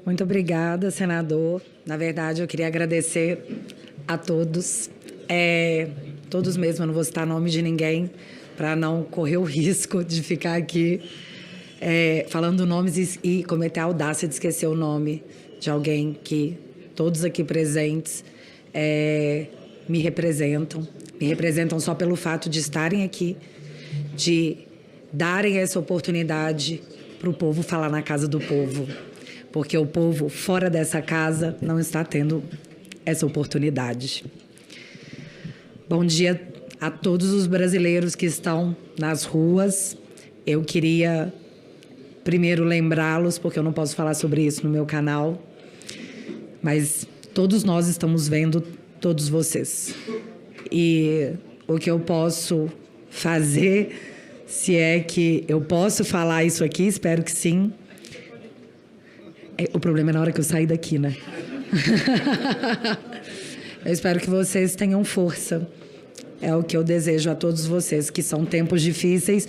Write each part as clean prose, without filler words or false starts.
Muito obrigada, senador. Na verdade, eu queria agradecer a todos. Todos mesmo, eu não vou citar nome de ninguém, para não correr o risco de ficar aqui falando nomes e cometer a audácia de esquecer o nome de alguém que todos aqui presentes me representam só pelo fato de estarem aqui, de darem essa oportunidade para o povo falar na casa do povo, porque o povo fora dessa casa não está tendo essa oportunidade. Bom dia a todos os brasileiros que estão nas ruas. Eu queria primeiro lembrá-los, porque eu não posso falar sobre isso no meu canal, mas todos nós estamos vendo todos vocês. E o que eu posso fazer, se é que eu posso falar isso aqui, espero que sim. O problema é na hora que eu sair daqui, né? Eu espero que vocês tenham força. É o que eu desejo a todos vocês, que são tempos difíceis,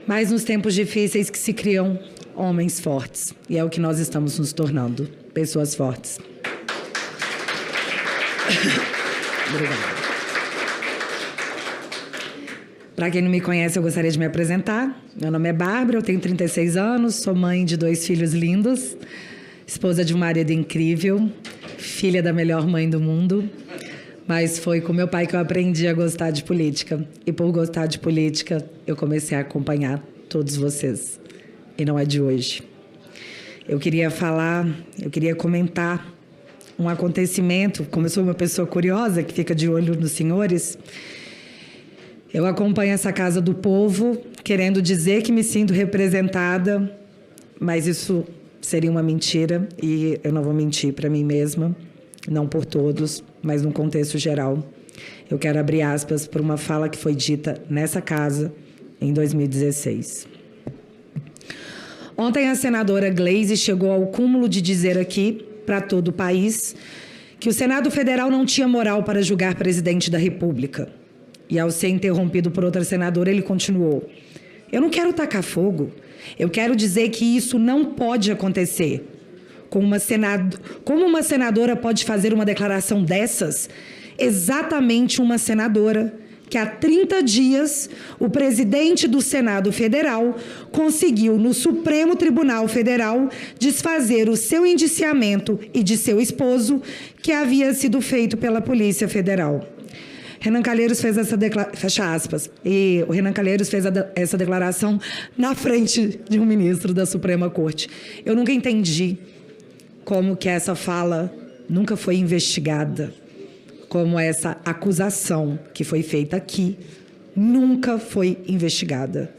mas nos tempos difíceis que se criam homens fortes. E é o que nós estamos nos tornando, pessoas fortes. Obrigada. Para quem não me conhece, eu gostaria de me apresentar. Meu nome é Bárbara, eu tenho 36 anos, sou mãe de 2 filhos lindos, esposa de um marido incrível, filha da melhor mãe do mundo, mas foi com meu pai que eu aprendi a gostar de política. E por gostar de política, eu comecei a acompanhar todos vocês. E não é de hoje. Eu queria comentar um acontecimento, como eu sou uma pessoa curiosa, que fica de olho nos senhores. Eu acompanho essa Casa do Povo, querendo dizer que me sinto representada, mas isso seria uma mentira, e eu não vou mentir para mim mesma, não por todos, mas num contexto geral. Eu quero abrir aspas para uma fala que foi dita nessa casa em 2016. Ontem a senadora Gleisi chegou ao cúmulo de dizer aqui, para todo o país, que o Senado Federal não tinha moral para julgar presidente da República. E ao ser interrompido por outra senadora, ele continuou: eu não quero tacar fogo, eu quero dizer que isso não pode acontecer. Como uma senadora pode fazer uma declaração dessas? Exatamente uma senadora que há 30 dias o presidente do Senado Federal conseguiu no Supremo Tribunal Federal desfazer o seu indiciamento e de seu esposo, que havia sido feito pela Polícia Federal. Renan Calheiros fez essa declaração, fecha aspas, e o Renan Calheiros fez essa declaração na frente de um ministro da Suprema Corte. Eu nunca entendi como que essa fala nunca foi investigada, como essa acusação que foi feita aqui nunca foi investigada.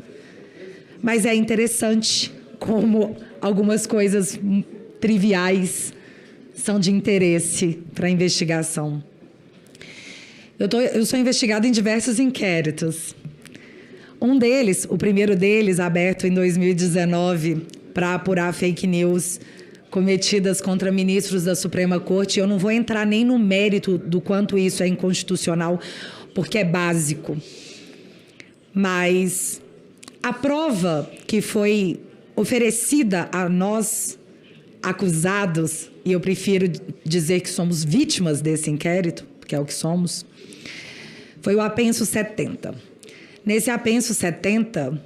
Mas é interessante como algumas coisas triviais são de interesse para a investigação. Eu sou investigada em diversos inquéritos. Um deles, o primeiro deles, aberto em 2019 para apurar fake news cometidas contra ministros da Suprema Corte. Eu não vou entrar nem no mérito do quanto isso é inconstitucional, porque é básico. Mas a prova que foi oferecida a nós, acusados, e eu prefiro dizer que somos vítimas desse inquérito, porque é o que somos, foi o apenso 70. Nesse apenso 70,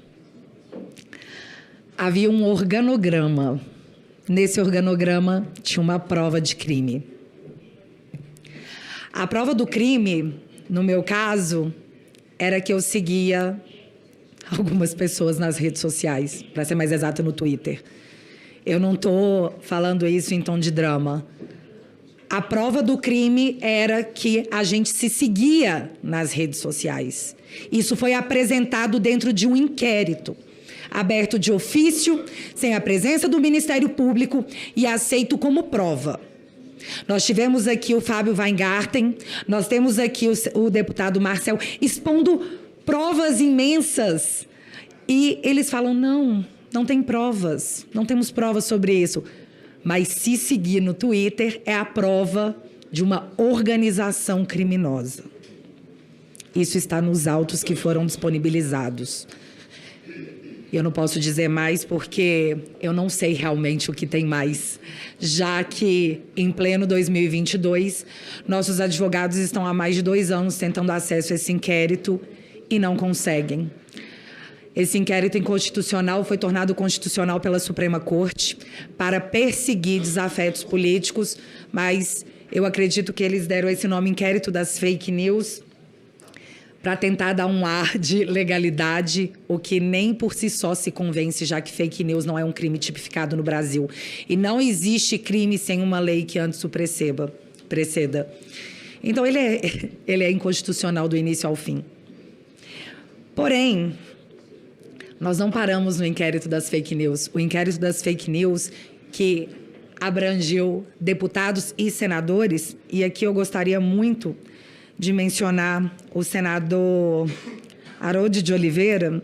havia um organograma. Nesse organograma tinha uma prova de crime. A prova do crime, no meu caso, era que eu seguia algumas pessoas nas redes sociais, para ser mais exata, no Twitter. Eu não estou falando isso em tom de drama. A prova do crime era que a gente se seguia nas redes sociais. Isso foi apresentado dentro de um inquérito, aberto de ofício, sem a presença do Ministério Público e aceito como prova. Nós tivemos aqui o Fábio Weingarten, nós temos aqui o deputado Marcel expondo provas imensas. E eles falam, não tem provas, não temos provas sobre isso. Mas se seguir no Twitter é a prova de uma organização criminosa. Isso está nos autos que foram disponibilizados. Eu não posso dizer mais porque eu não sei realmente o que tem mais, já que em pleno 2022, nossos advogados estão há mais de 2 anos tentando acesso a esse inquérito e não conseguem. Esse inquérito inconstitucional foi tornado constitucional pela Suprema Corte para perseguir desafetos políticos, mas eu acredito que eles deram esse nome inquérito das fake news para tentar dar um ar de legalidade, o que nem por si só se convence, já que fake news não é um crime tipificado no Brasil. E não existe crime sem uma lei que antes o preceda. Então, ele é inconstitucional do início ao fim. Porém, nós não paramos no inquérito das fake news. O inquérito das fake news, que abrangeu deputados e senadores, e aqui eu gostaria muito de mencionar o senador Harold de Oliveira,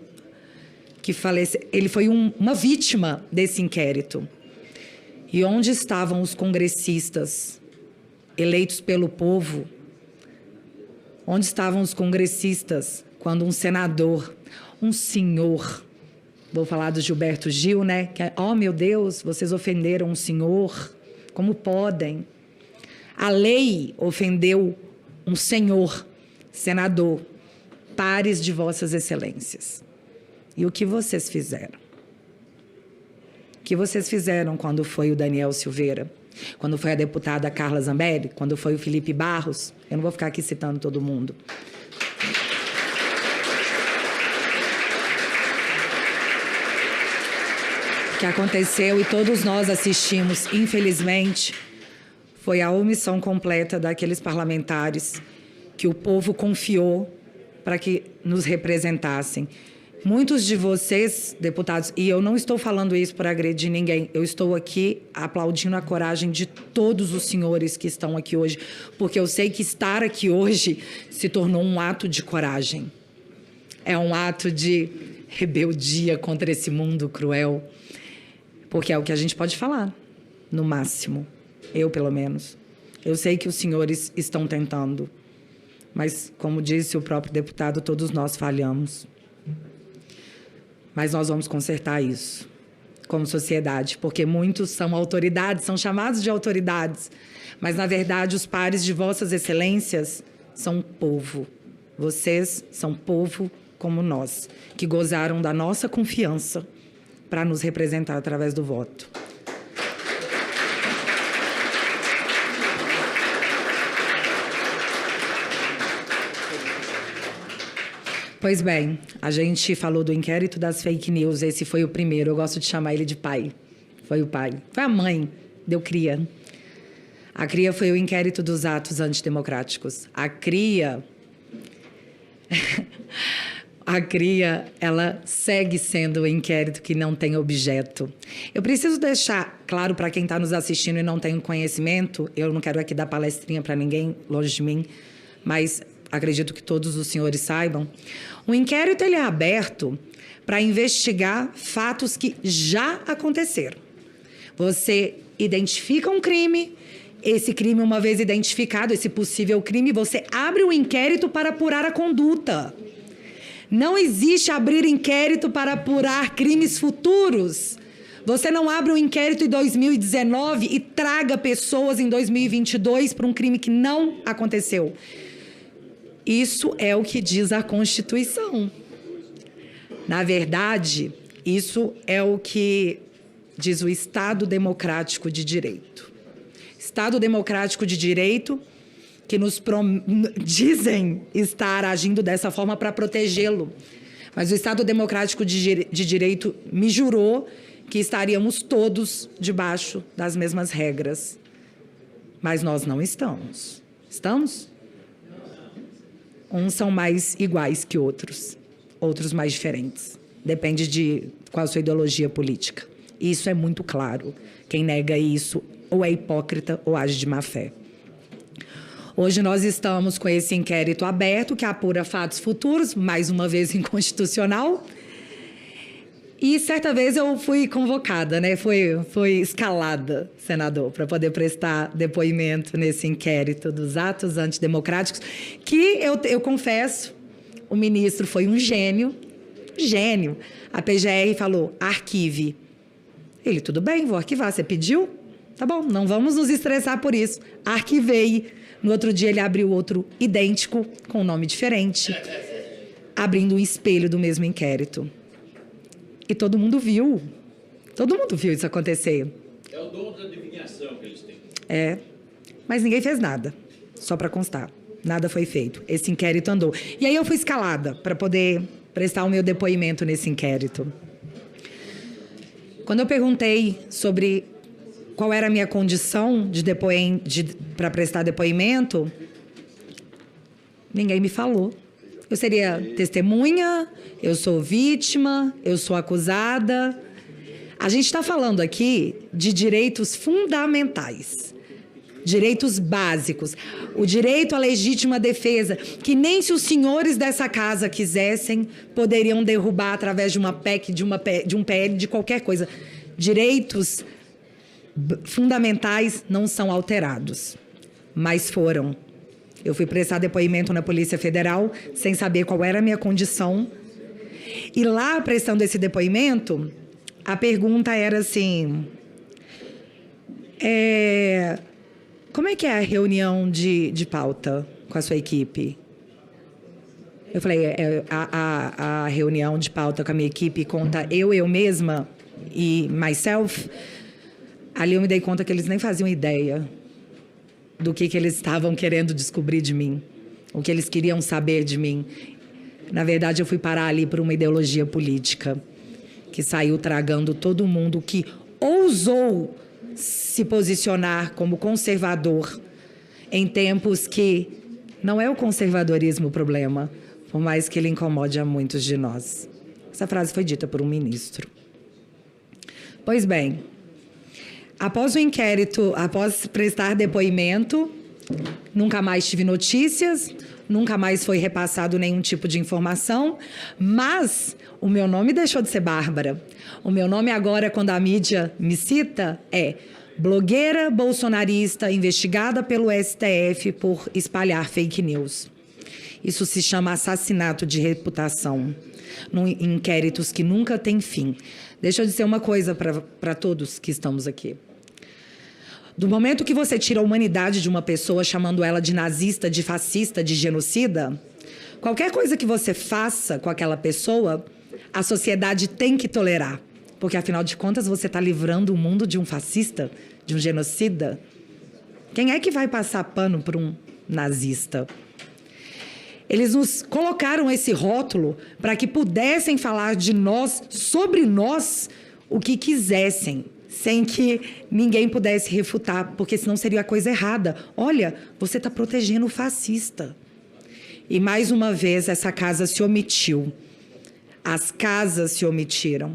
que faleceu. Ele foi uma vítima desse inquérito. E onde estavam os congressistas eleitos pelo povo? Onde estavam os congressistas quando um senador, um senhor, vou falar do Gilberto Gil, né? Que, oh, meu Deus, vocês ofenderam um senhor, como podem? A lei ofendeu um senhor, senador, pares de vossas excelências. E o que vocês fizeram? O que vocês fizeram quando foi o Daniel Silveira? Quando foi a deputada Carla Zambelli? Quando foi o Felipe Barros? Eu não vou ficar aqui citando todo mundo. O que aconteceu e todos nós assistimos, infelizmente, foi a omissão completa daqueles parlamentares que o povo confiou para que nos representassem. Muitos de vocês, deputados, e eu não estou falando isso para agredir ninguém, eu estou aqui aplaudindo a coragem de todos os senhores que estão aqui hoje, porque eu sei que estar aqui hoje se tornou um ato de coragem. É um ato de rebeldia contra esse mundo cruel, porque é o que a gente pode falar, no máximo. Eu, pelo menos. Eu sei que os senhores estão tentando, mas, como disse o próprio deputado, todos nós falhamos. Mas nós vamos consertar isso, como sociedade, porque muitos são autoridades, são chamados de autoridades, mas, na verdade, os pares de vossas excelências são povo. Vocês são povo como nós, que gozaram da nossa confiança para nos representar através do voto. Pois bem, a gente falou do inquérito das fake news, esse foi o primeiro, eu gosto de chamar ele de pai. Foi o pai. Foi a mãe, deu cria. A cria foi o inquérito dos atos antidemocráticos. A cria, ela segue sendo o inquérito que não tem objeto. Eu preciso deixar claro para quem está nos assistindo e não tem conhecimento, eu não quero aqui dar palestrinha para ninguém, longe de mim, mas acredito que todos os senhores saibam. O inquérito ele é aberto para investigar fatos que já aconteceram. Você identifica um crime, esse crime, uma vez identificado, esse possível crime, você abre o inquérito para apurar a conduta. Não existe abrir inquérito para apurar crimes futuros. Você não abre um inquérito em 2019 e traga pessoas em 2022 para um crime que não aconteceu. Isso é o que diz a Constituição. Na verdade, isso é o que diz o Estado Democrático de Direito. Estado Democrático de Direito que nos dizem estar agindo dessa forma para protegê-lo. Mas o Estado Democrático de Direito me jurou que estaríamos todos debaixo das mesmas regras. Mas nós não estamos. Estamos? Uns são mais iguais que outros, outros mais diferentes. Depende de qual a sua ideologia política. Isso é muito claro. Quem nega isso ou é hipócrita ou age de má fé. Hoje nós estamos com esse inquérito aberto que apura fatos futuros, mais uma vez inconstitucional. E certa vez eu fui convocada, né? Foi escalada, senador, para poder prestar depoimento nesse inquérito dos atos antidemocráticos, que eu confesso, o ministro foi um gênio, Gênio. A PGR falou, arquive. Ele, tudo bem, vou arquivar. Você pediu? Tá bom, não vamos nos estressar por isso. Arquivei. No outro dia, ele abriu outro idêntico, com um nome diferente, abrindo um espelho do mesmo inquérito. E todo mundo viu. Todo mundo viu isso acontecer. É o dom da adivinhação que eles têm. É, mas ninguém fez nada, só para constar. Nada foi feito. Esse inquérito andou. E aí eu fui escalada para poder prestar o meu depoimento nesse inquérito. Quando eu perguntei sobre qual era a minha condição para prestar depoimento, ninguém me falou. Eu seria testemunha, eu sou vítima, eu sou acusada. A gente está falando aqui de direitos fundamentais, direitos básicos. O direito à legítima defesa, que nem se os senhores dessa casa quisessem, poderiam derrubar através de uma PEC, de um PL, de qualquer coisa. Direitos fundamentais não são alterados, mas foram. Eu fui prestar depoimento na Polícia Federal sem saber qual era a minha condição. E lá, prestando esse depoimento, a pergunta era assim... como é que é a reunião de pauta com a sua equipe? Eu falei, a reunião de pauta com a minha equipe conta eu mesma e myself. Ali eu me dei conta que eles nem faziam ideia do que eles estavam querendo descobrir de mim, o que eles queriam saber de mim. Na verdade, eu fui parar ali por uma ideologia política que saiu tragando todo mundo que ousou se posicionar como conservador em tempos que não é o conservadorismo o problema, por mais que ele incomode a muitos de nós. Essa frase foi dita por um ministro. Pois bem, após o inquérito, após prestar depoimento, nunca mais tive notícias, nunca mais foi repassado nenhum tipo de informação, mas o meu nome deixou de ser Bárbara. O meu nome agora, quando a mídia me cita, é blogueira bolsonarista investigada pelo STF por espalhar fake news. Isso se chama assassinato de reputação, em inquéritos que nunca têm fim. Deixa eu dizer uma coisa para todos que estamos aqui. Do momento que você tira a humanidade de uma pessoa, chamando ela de nazista, de fascista, de genocida, qualquer coisa que você faça com aquela pessoa, a sociedade tem que tolerar. Porque, afinal de contas, você está livrando o mundo de um fascista, de um genocida. Quem é que vai passar pano para um nazista? Eles nos colocaram esse rótulo para que pudessem falar de nós, sobre nós, o que quisessem, sem que ninguém pudesse refutar, porque senão seria a coisa errada. Olha, você está protegendo o fascista. E, mais uma vez, essa casa se omitiu. As casas se omitiram.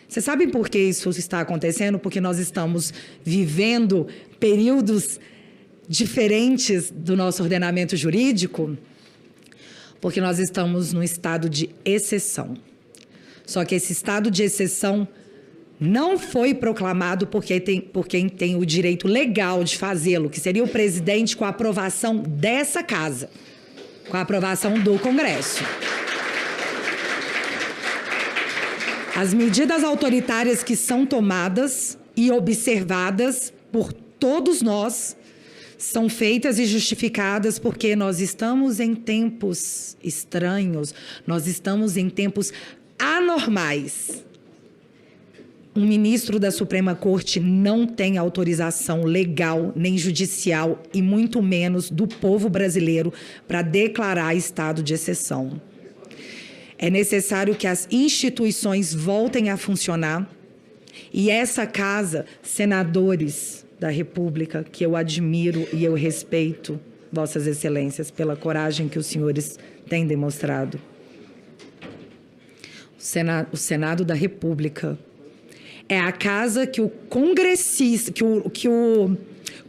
Vocês sabem por que isso está acontecendo? Porque nós estamos vivendo períodos diferentes do nosso ordenamento jurídico, porque nós estamos num estado de exceção. Só que esse estado de exceção não foi proclamado por quem tem o direito legal de fazê-lo, que seria o presidente, com a aprovação dessa casa, com a aprovação do Congresso. As medidas autoritárias que são tomadas e observadas por todos nós são feitas e justificadas porque nós estamos em tempos estranhos, nós estamos em tempos anormais. Um ministro da Suprema Corte não tem autorização legal nem judicial e muito menos do povo brasileiro para declarar estado de exceção. É necessário que as instituições voltem a funcionar e essa casa, senadores da República, que eu admiro e eu respeito, Vossas Excelências, pela coragem que os senhores têm demonstrado. O Senado da República é a casa que o congressista, que o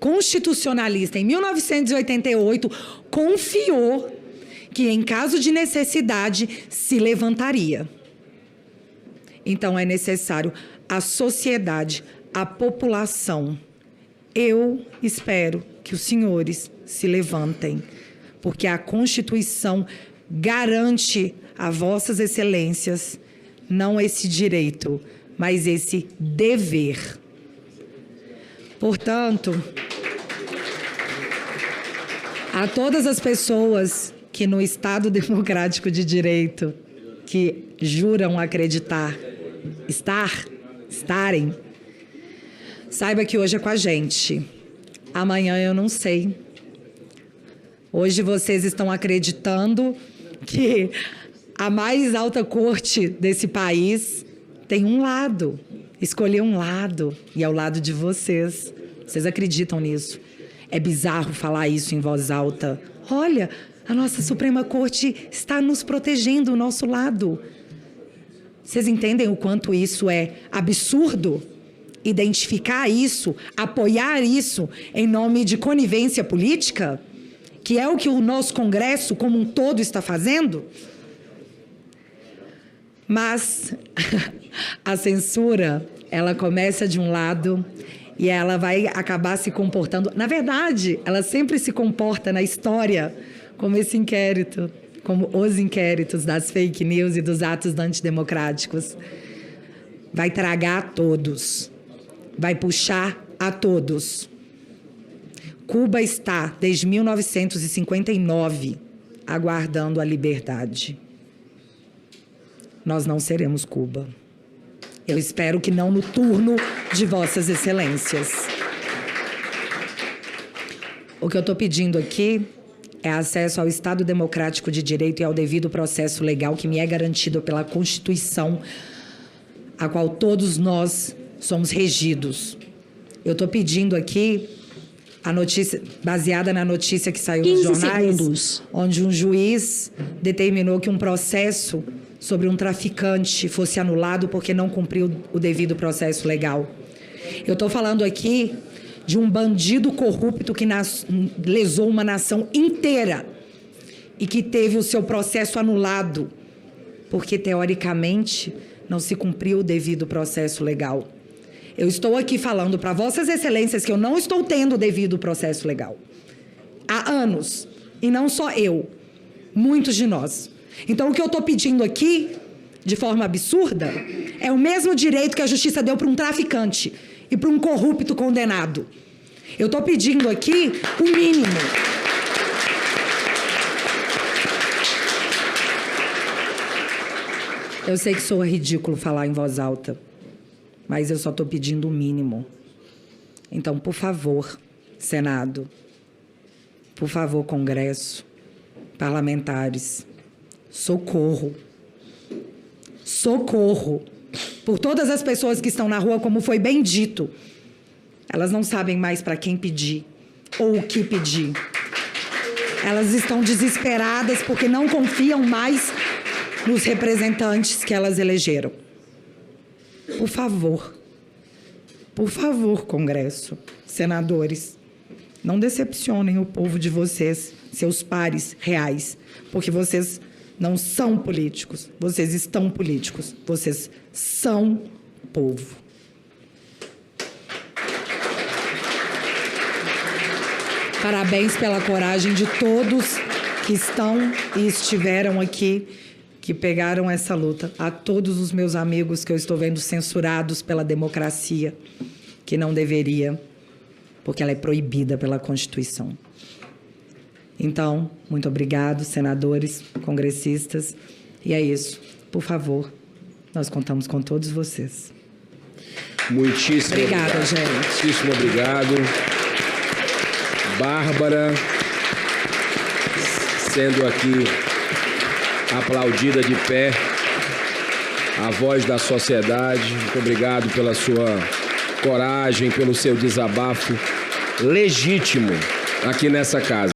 constitucionalista, em 1988, confiou que, em caso de necessidade, se levantaria. Então, é necessário a sociedade, a população. Eu espero que os senhores se levantem, porque a Constituição garante a vossas excelências não esse direito, mas esse dever. Portanto, a todas as pessoas que no Estado Democrático de Direito, que juram acreditar, estarem, saiba que hoje é com a gente. Amanhã eu não sei. Hoje vocês estão acreditando que a mais alta corte desse país tem um lado, escolher um lado, e é o lado de vocês. Vocês acreditam nisso? É bizarro falar isso em voz alta. Olha, a nossa Suprema Corte está nos protegendo, o nosso lado. Vocês entendem o quanto isso é absurdo? Identificar isso, apoiar isso em nome de conivência política? Que é o que o nosso Congresso como um todo está fazendo? Mas a censura, ela começa de um lado e ela vai acabar se comportando... Na verdade, ela sempre se comporta na história como esse inquérito, como os inquéritos das fake news e dos atos antidemocráticos. Vai tragar a todos, vai puxar a todos. Cuba está, desde 1959, aguardando a liberdade. Nós não seremos Cuba. Eu espero que não no turno de vossas excelências. O que eu estou pedindo aqui é acesso ao Estado Democrático de Direito e ao devido processo legal que me é garantido pela Constituição, a qual todos nós somos regidos. Eu estou pedindo aqui a notícia, baseada na notícia que saiu nos jornais, onde um juiz determinou que um processo sobre um traficante fosse anulado porque não cumpriu o devido processo legal. Eu estou falando aqui de um bandido corrupto que lesou uma nação inteira e que teve o seu processo anulado porque, teoricamente, não se cumpriu o devido processo legal. Eu estou aqui falando para vossas excelências que eu não estou tendo o devido processo legal. Há anos. E não só eu. Muitos de nós. Então, o que eu estou pedindo aqui, de forma absurda, é o mesmo direito que a justiça deu para um traficante e para um corrupto condenado. Eu estou pedindo aqui o mínimo. Eu sei que soa ridículo falar em voz alta, mas eu só estou pedindo o mínimo. Então, por favor, Senado, por favor, Congresso, parlamentares, socorro. Socorro. Por todas as pessoas que estão na rua, como foi bem dito, elas não sabem mais para quem pedir ou o que pedir. Elas estão desesperadas porque não confiam mais nos representantes que elas elegeram. Por favor, Congresso, senadores, não decepcionem o povo de vocês, seus pares reais, porque vocês não são políticos, vocês estão políticos, vocês são povo. Parabéns pela coragem de todos que estão e estiveram aqui, que pegaram essa luta. A todos os meus amigos que eu estou vendo censurados pela democracia, que não deveria, porque ela é proibida pela Constituição. Então, muito obrigado, senadores, congressistas. E é isso. Por favor, nós contamos com todos vocês. Muitíssimo obrigada, obrigado. Gente. Muitíssimo obrigado. Bárbara, sendo aqui aplaudida de pé, a voz da sociedade. Muito obrigado pela sua coragem, pelo seu desabafo legítimo aqui nessa casa.